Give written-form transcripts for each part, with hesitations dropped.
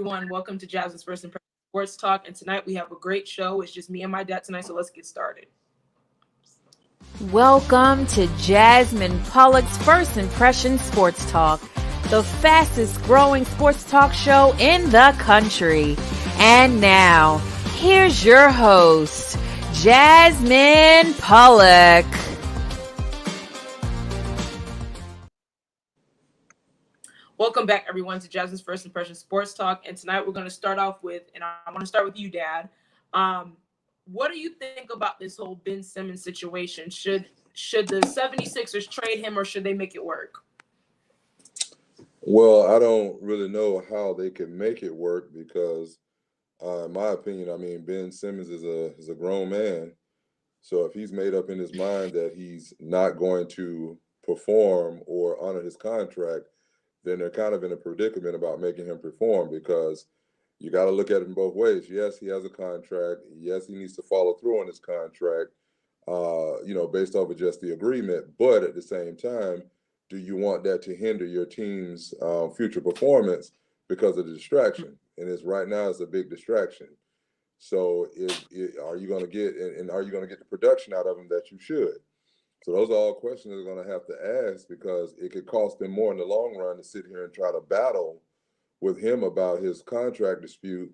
everyone. Welcome to Jasmine's First Impression Sports Talk. And tonight we have a great show. It's just me and my dad tonight, so let's get started. Welcome to Jasmine Pollock's First Impression Sports Talk, the fastest growing sports talk show in the country. And now, here's your host, Jasmine Pollock. Welcome back, everyone, to Jasmine's First Impression Sports Talk. And tonight we're going to start off with, and I want to start with you, Dad. What do you think about this whole Ben Simmons situation? Should the 76ers trade him, or should they make it work? Well, I don't really know how they can make it work because, in my opinion, Ben Simmons is a grown man. So if he's made up in his mind that he's not going to perform or honor his contract, then they're kind of in a predicament about making him perform because you got to look at it in both ways. Yes, he has a contract. Yes, he needs to follow through on his contract, based off of just the agreement. But at the same time, do you want that to hinder your team's future performance because of the distraction? And right now it's a big distraction. So are you going to get and are you going to get the production out of him that you should? So those are all questions they're going to have to ask because it could cost them more in the long run to sit here and try to battle with him about his contract dispute.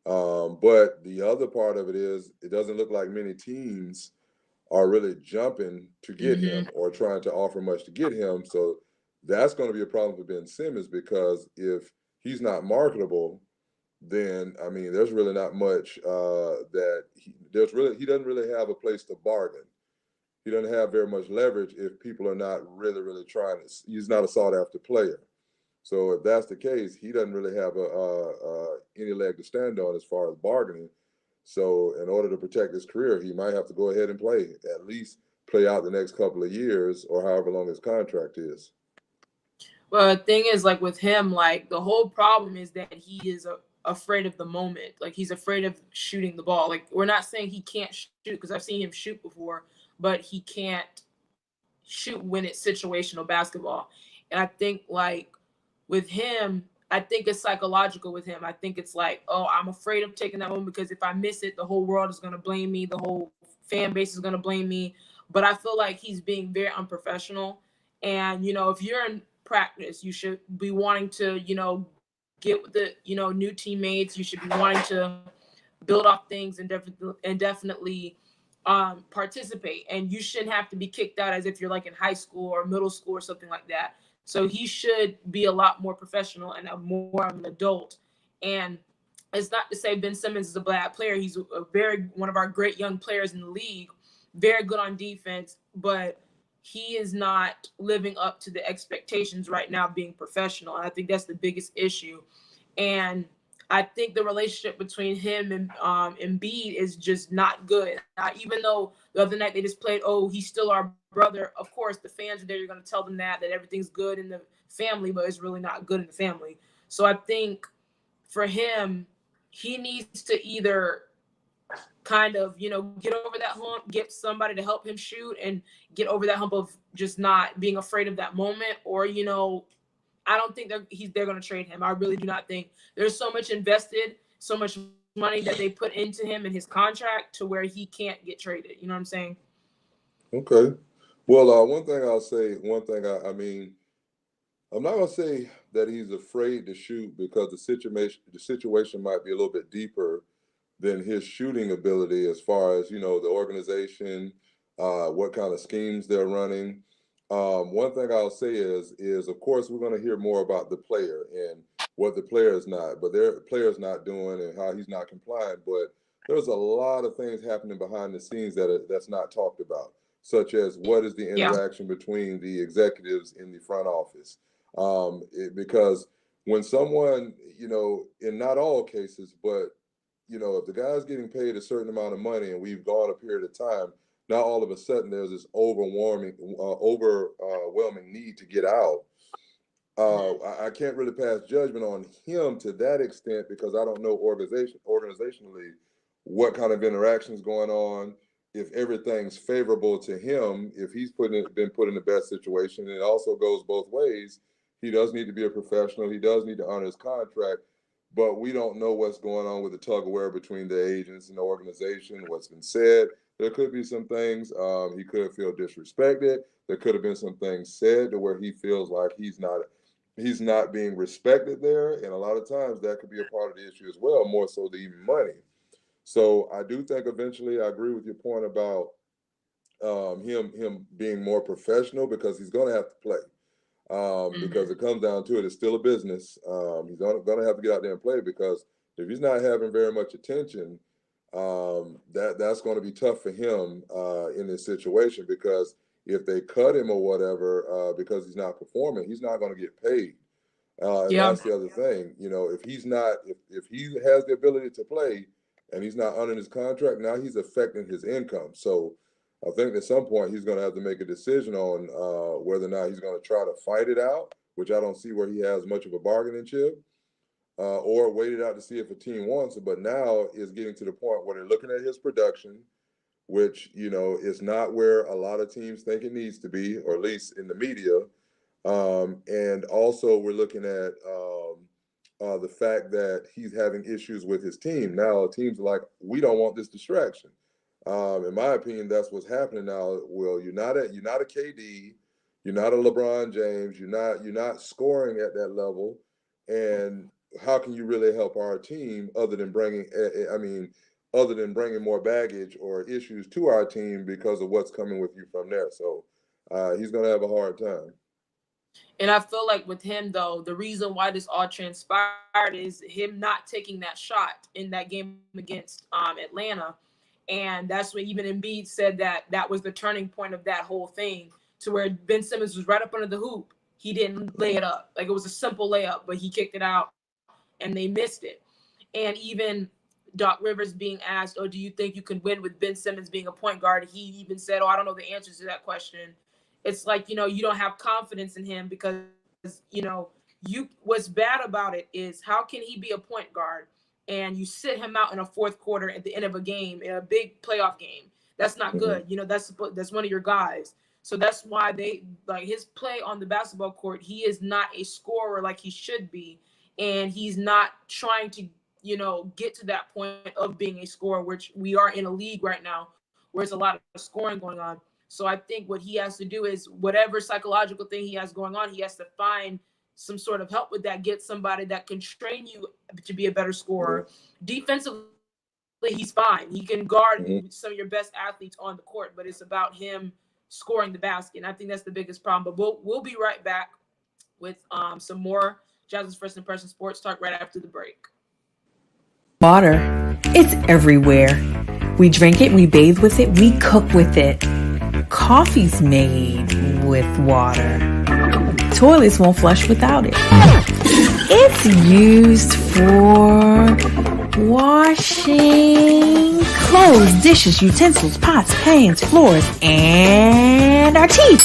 But the other part of it is it doesn't look like many teams are really jumping to get him or trying to offer much to get him. So that's going to be a problem for Ben Simmons because if he's not marketable, then there's really not much he doesn't really have a place to bargain. He doesn't have very much leverage if people are not really trying to. He's not a sought after player. So if that's the case, he doesn't really have any leg to stand on as far as bargaining. So in order to protect his career, he might have to go ahead and at least play out the next couple of years or however long his contract is. Well, the thing is, like with him, like the whole problem is that he is afraid of the moment. Like he's afraid of shooting the ball. Like we're not saying he can't shoot because I've seen him shoot before, but he can't shoot when it's situational basketball. And I think like with him, I think it's psychological with him. I think it's like, oh, I'm afraid of taking that moment because if I miss it, the whole world is going to blame me. The whole fan base is going to blame me. But I feel like he's being very unprofessional. And, if you're in practice, you should be wanting to, get with the, new teammates. You should be wanting to build off things and definitely participate. And you shouldn't have to be kicked out as if you're like in high school or middle school or something like that. So he should be a lot more professional and more of an adult. And it's not to say Ben Simmons is a bad player. He's one of our great young players in the league, very good on defense, but he is not living up to the expectations right now being professional. And I think that's the biggest issue. And I think the relationship between him and Embiid is just not good. Even though the other night they just played, oh, he's still our brother. Of course, the fans are there. You're going to tell them that everything's good in the family, but it's really not good in the family. So I think for him, he needs to either kind of, get over that hump, get somebody to help him shoot and get over that hump of just not being afraid of that moment. Or, I don't think they're going to trade him. I really do not think. There's so much invested, so much money that they put into him and his contract to where he can't get traded. You know what I'm saying? Okay. Well, one thing I'll say, I'm not going to say that he's afraid to shoot because the situation might be a little bit deeper than his shooting ability as far as, the organization, what kind of schemes they're running. One thing I'll say is of course we're going to hear more about the player and what the player is not doing and how he's not complying. But there's a lot of things happening behind the scenes that's not talked about, such as what is the interaction between the executives in the front office. Because when someone, in not all cases, but if the guy's getting paid a certain amount of money and we've gone a period of time, now all of a sudden there's this overwhelming need to get out. I can't really pass judgment on him to that extent because I don't know organizationally what kind of interactions going on, if everything's favorable to him, if he's been put in the best situation. And it also goes both ways. He does need to be a professional. He does need to honor his contract. but we don't know what's going on with the tug of war between the agents and the organization, what's been said. There could be some things, he could feel disrespected. There could have been some things said to where he feels like he's not being respected there. And a lot of times that could be a part of the issue as well, more so than even money. So I do think eventually I agree with your point about him being more professional, because he's going to have to play. Because it comes down to it, it's still a business. He's going to have to get out there and play, because if he's not having very much attention, that's going to be tough for him in this situation, because if they cut him or whatever because he's not performing, he's not going to get paid. And Yeah. that's the other thing. If he's not, if he has the ability to play and he's not under his contract, now he's affecting his income. So I think at some point he's going to have to make a decision on whether or not he's going to try to fight it out, which I don't see where he has much of a bargaining chip, or wait it out to see if a team wants it. But now it's getting to the point where they're looking at his production, which, is not where a lot of teams think it needs to be, or at least in the media. And also, we're looking at the fact that he's having issues with his team. Now, teams are like, we don't want this distraction. In my opinion, that's what's happening now. Well, you're not a KD, you're not a LeBron James, you're not scoring at that level, and how can you really help our team other than bringing more baggage or issues to our team because of what's coming with you from there? So he's going to have a hard time. And I feel like with him, though, the reason why this all transpired is him not taking that shot in that game against Atlanta. And that's what even Embiid said, that was the turning point of that whole thing, to where Ben Simmons was right up under the hoop. He didn't lay it up. Like, it was a simple layup, but he kicked it out and they missed it. And even Doc Rivers being asked, "Oh, do you think you can win with Ben Simmons being a point guard?" He even said, "Oh, I don't know the answers to that question." It's like, you don't have confidence in him because, what's bad about it is, how can he be a point guard and you sit him out in a fourth quarter at the end of a game, in a big playoff game? That's not Mm-hmm. good. That's one of your guys. So that's why they like his play on the basketball court. He is not a scorer like he should be, and he's not trying to, get to that point of being a scorer, which we are in a league right now where there's a lot of scoring going on. So I think what he has to do is, whatever psychological thing he has going on, he has to find some sort of help with that. Get somebody that can train you to be a better Yeah. scorer. Defensively, he's fine. He can guard Mm-hmm. some of your best athletes on the court, but it's about him scoring the basket. And I think that's the biggest problem. But we'll be right back with some more Jazz's First Impression Sports Talk right after the break. Water. It's everywhere. We drink it, we bathe with it, we cook with it. Coffee's made with water. Toilets won't flush without it. It's used for washing clothes, dishes, utensils, pots, pans, floors, and our teeth.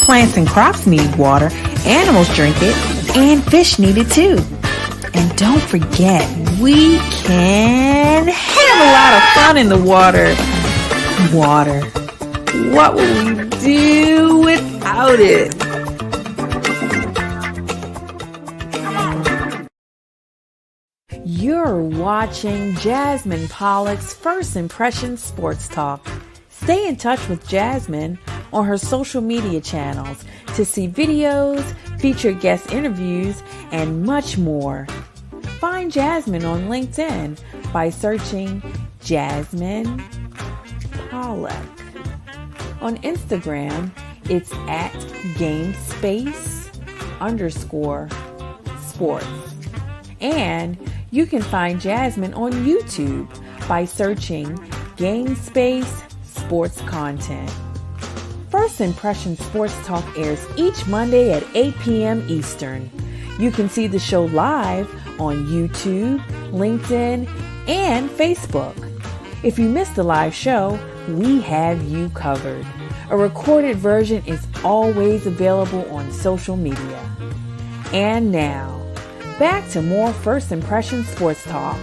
Plants and crops need water, animals drink it, and fish need it too. And don't forget, we can have a lot of fun in the water. Water. What would we do without it? You're watching Jasmine Pollock's First Impression Sports Talk. Stay in touch with Jasmine on her social media channels to see videos, featured guest interviews, and much more. Find Jasmine on LinkedIn by searching Jasmine Pollock. On Instagram, it's at GameSpace_sports. And you can find Jasmine on YouTube by searching GameSpace Sports Content. First Impression Sports Talk airs each Monday at 8 p.m. Eastern. You can see the show live on YouTube, LinkedIn, and Facebook. If you missed the live show, we have you covered. A recorded version is always available on social media. And now, back to more First Impression Sports Talk.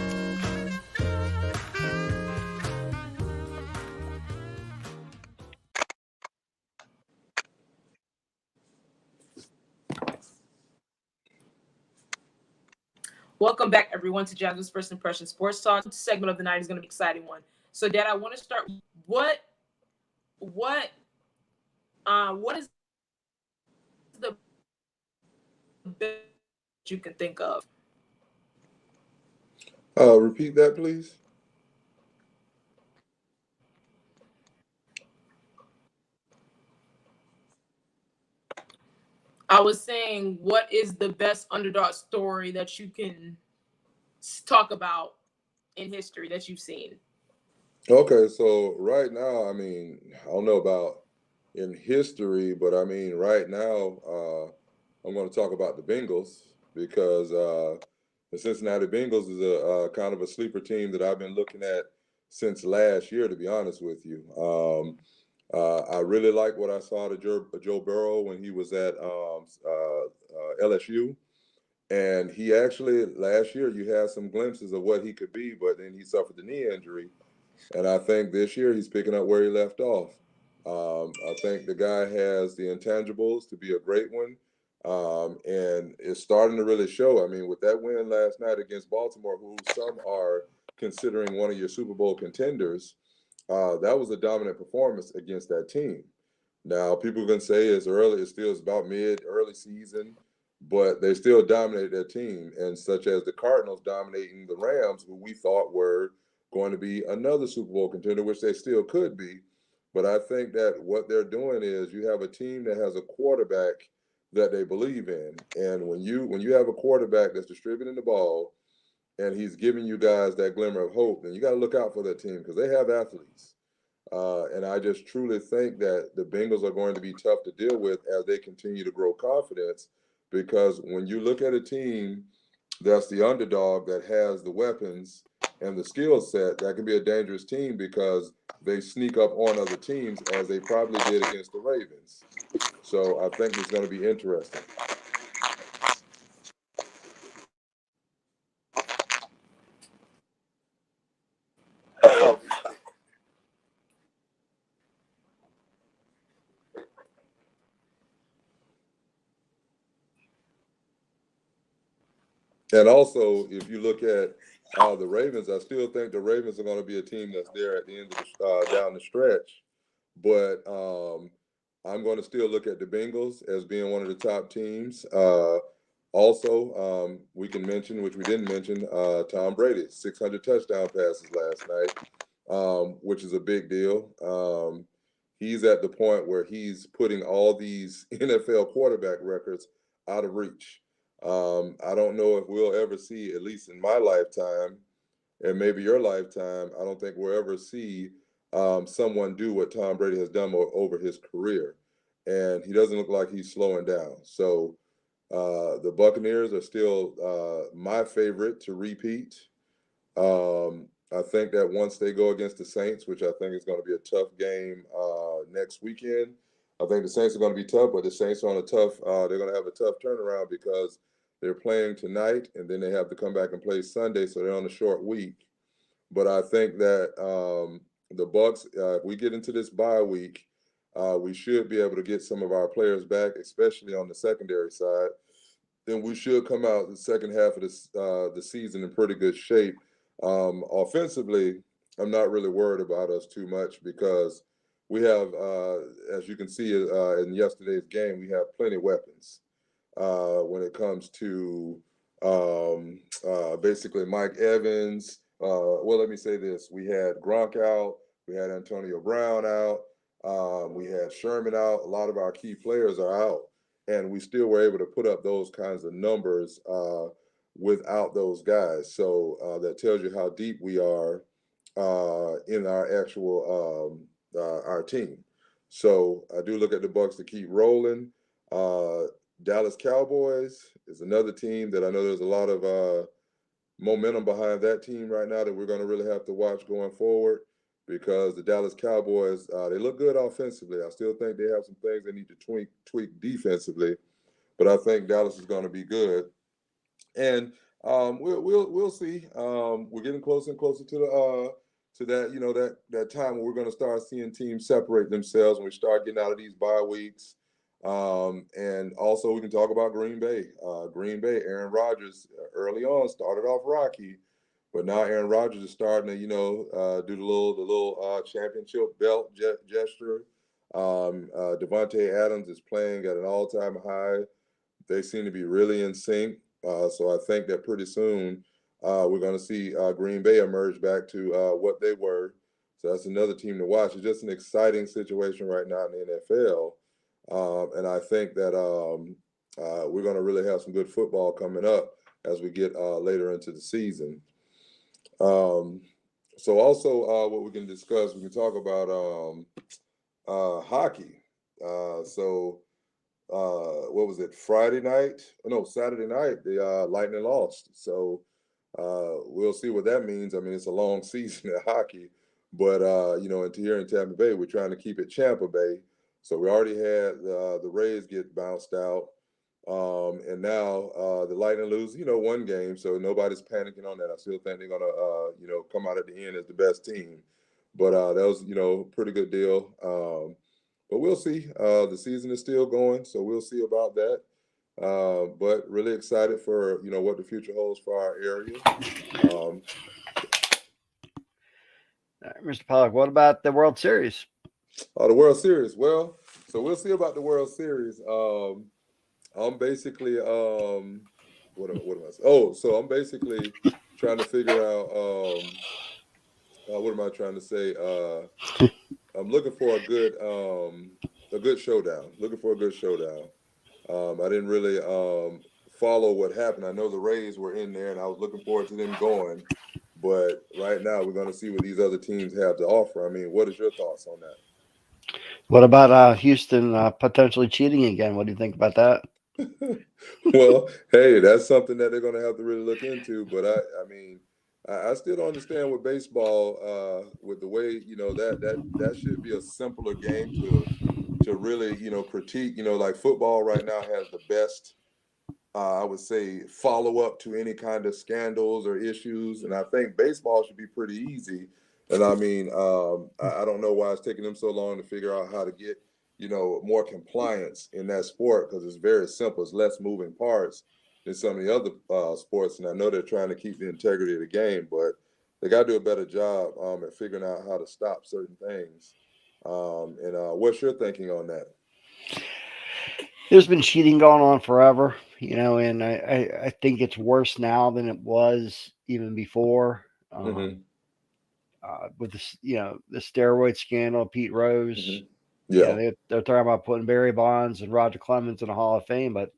Welcome back, everyone, to Jasmine's First Impression Sports Talk. This segment of the night is going to be an exciting one. So, Dad, I want to start. What, what is the best you can think of? Repeat that, please. I was saying, what is the best underdog story that you can talk about in history that you've seen? Okay, so right now, I mean, I don't know about in history, but I mean, right now, I'm going to talk about the Bengals because the Cincinnati Bengals is a kind of a sleeper team that I've been looking at since last year, to be honest with you. I really like what I saw to Joe Burrow when he was at LSU. And he actually, last year, you had some glimpses of what he could be, but then he suffered the knee injury. And I think this year he's picking up where he left off. I think the guy has the intangibles to be a great one. And it's starting to really show. I mean, with that win last night against Baltimore, who some are considering one of your Super Bowl contenders, that was a dominant performance against that team. Now, people can say it's early, it's about early season, but they still dominated their team, and such as the Cardinals dominating the Rams, who we thought were going to be another Super Bowl contender, which they still could be. But I think that what they're doing is you have a team that has a quarterback that they believe in, and when you have a quarterback that's distributing the ball and he's giving you guys that glimmer of hope, then you got to look out for that team because they have athletes. And I just truly think that the Bengals are going to be tough to deal with as they continue to grow confidence. Because when you look at a team that's the underdog that has the weapons and the skill set, that can be a dangerous team because they sneak up on other teams as they probably did against the Ravens. So I think it's going to be interesting. And also, if you look at the Ravens, I still think the Ravens are going to be a team that's there at the end of the down the stretch. But I'm going to still look at the Bengals as being one of the top teams. Also, we can mention, which we didn't mention, Tom Brady, 600 touchdown passes last night, which is a big deal. He's at the point where he's putting all these NFL quarterback records out of reach. I don't know if we'll ever see, at least in my lifetime, and maybe your lifetime, I don't think we'll ever see someone do what Tom Brady has done over his career. And he doesn't look like he's slowing down. So the Buccaneers are still my favorite to repeat. I think that once they go against the Saints, which I think is going to be a tough game next weekend, I think the Saints are going to be tough, but the Saints are on a tough. They're going to have a tough turnaround because they're playing tonight, and then they have to come back and play Sunday, so they're on a short week. But I think that the Bucks, if we get into this bye week, we should be able to get some of our players back, especially on the secondary side. Then we should come out the second half of the season in pretty good shape. Offensively, I'm not really worried about us too much because we have, as you can see in yesterday's game, we have plenty of weapons when it comes to basically Mike Evans. Well, let me say this: we had Gronk out, we had Antonio Brown out, we had Sherman out. A lot of our key players are out, and we still were able to put up those kinds of numbers without those guys. So that tells you how deep we are in our actual our team. So I do look at the Bucks to keep rolling. Dallas Cowboys is another team that I know there's a lot of momentum behind that team right now that we're going to really have to watch going forward because the Dallas Cowboys, they look good offensively. I still think they have some things they need to tweak defensively, but I think Dallas is going to be good. And we'll see. We're getting closer and closer to that that time where we're going to start seeing teams separate themselves when we start getting out of these bye weeks. And also we can talk about Green Bay. Green Bay, Aaron Rodgers early on started off rocky, but now Aaron Rodgers is starting to, do the little championship belt gesture. Devontae Adams is playing at an all-time high. They seem to be really in sync. So I think that pretty soon we're going to see Green Bay emerge back to what they were. So that's another team to watch. It's just an exciting situation right now in the NFL. And I think that we're going to really have some good football coming up as we get later into the season. Um, so also what we can discuss, we can talk about hockey. So what was it, Friday night? No, Saturday night, the Lightning lost. So we'll see what that means. I mean, it's a long season of hockey, but here in Tampa Bay, we're trying to keep it Champa Bay. So we already had the Rays get bounced out, and now the Lightning lose, one game. So nobody's panicking on that. I still think they're gonna, come out at the end as the best team. But that was, pretty good deal. But we'll see. The season is still going, so we'll see about that. But really excited for what the future holds for our area. Um, Mr. Pollock, what about the World Series? the World Series. Well, so we'll see about the World Series. I'm basically what am I saying? Oh, so I'm basically trying to figure out what am I trying to say? I'm looking for a good showdown. Looking for a good showdown. I didn't really follow what happened. I know the Rays were in there, and I was looking forward to them going. But right now, we're going to see what these other teams have to offer. I mean, what is your thoughts on What about Houston potentially cheating again? What do you think about that? that? Well, hey, that's something that they're going to have to really look into. But I mean, I still don't understand with baseball, with the way that should be a simpler game to really critique. Like football right now has the best I would say follow up to any kind of scandals or issues. And I think baseball should be pretty easy. And I mean, I don't know why it's taking them so long to figure out how to get, more compliance in that sport because it's very simple. It's less moving parts than some of the other sports. And I know they're trying to keep the integrity of the game, but they got to do a better job at figuring out how to stop certain things. And what's your thinking on that? There's been cheating going on forever, and I think it's worse now than it was even before. Mm-hmm. With the steroid scandal, Pete Rose. Mm-hmm. Yeah. They're talking about putting Barry Bonds and Roger Clemens in the Hall of Fame, but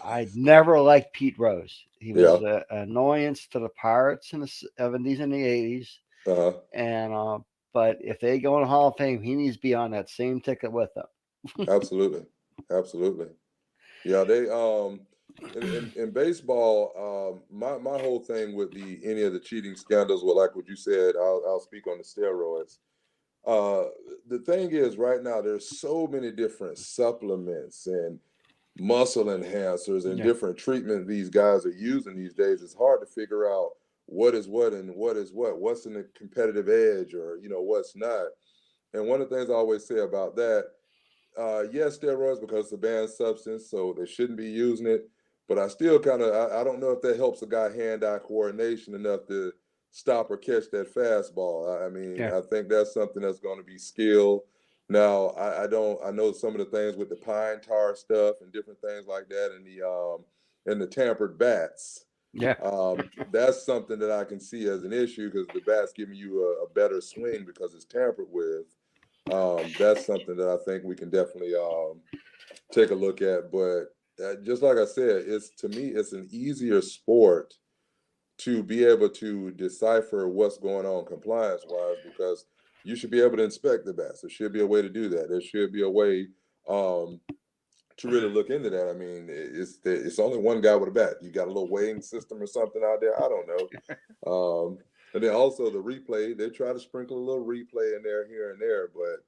I never liked Pete Rose. He Yeah. was an annoyance to the Pirates in the '70s and the '80s, Uh-huh. and but if they go in the Hall of Fame, he needs to be on that same ticket with them. Absolutely. Absolutely. Yeah, they in baseball, my whole thing with the any of the cheating scandals were like what you said, I'll speak on the steroids. The thing is right now there's so many different supplements and muscle enhancers and Yeah, different treatment these guys are using these days. It's hard to figure out what is what and what is what. What's in the competitive edge or what's not. And one of the things I always say about that, yes, steroids because it's a banned substance, so they shouldn't be using it. But I still kind of I don't know if that helps a guy hand-eye coordination enough to stop or catch that fastball. I mean, yeah, I think that's something that's going to be skill. Now, I don't I know some of the things with the pine tar stuff and different things like that, and the tampered bats. yeah, That's something that I can see as an issue because the bat's giving you a better swing because it's tampered with. That's something that I think we can definitely take a look at. But just like I said, it's to me, it's an easier sport to be able to decipher what's going on compliance wise because you should be able to inspect the bats. There should be a way to do that. There should be a way um, to really look into that. I mean, it's only one guy with a bat. You got a little weighing system or something out there. I don't know. And then also the replay. They try to sprinkle a little replay in there here and there, but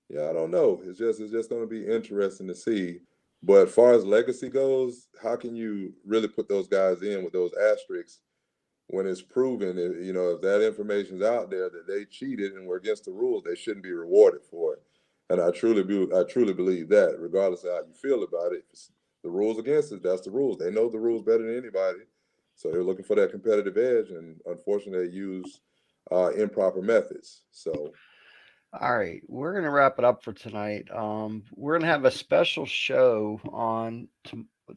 yeah, I don't know. It's just going to be interesting to see. But as far as legacy goes, how can you really put those guys in with those asterisks when it's proven? If that information's out there that they cheated and were against the rules, they shouldn't be rewarded for it. And I truly believe that, regardless of how you feel about it, if it's the rules against it, that's the rules. They know the rules better than anybody, so they're looking for that competitive edge, and unfortunately, they use improper methods. So, All right, we're gonna wrap it up for tonight. We're gonna have a special show on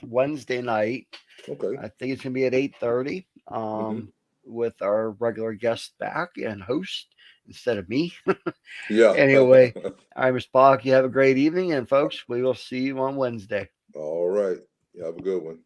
Wednesday night. okay, I think it's gonna be at 8:30. hmm With our regular guest back and host instead of me. yeah. Anyway, I'm Spock. You have a great evening, and folks, we will see you on Wednesday. All right, you have a good one.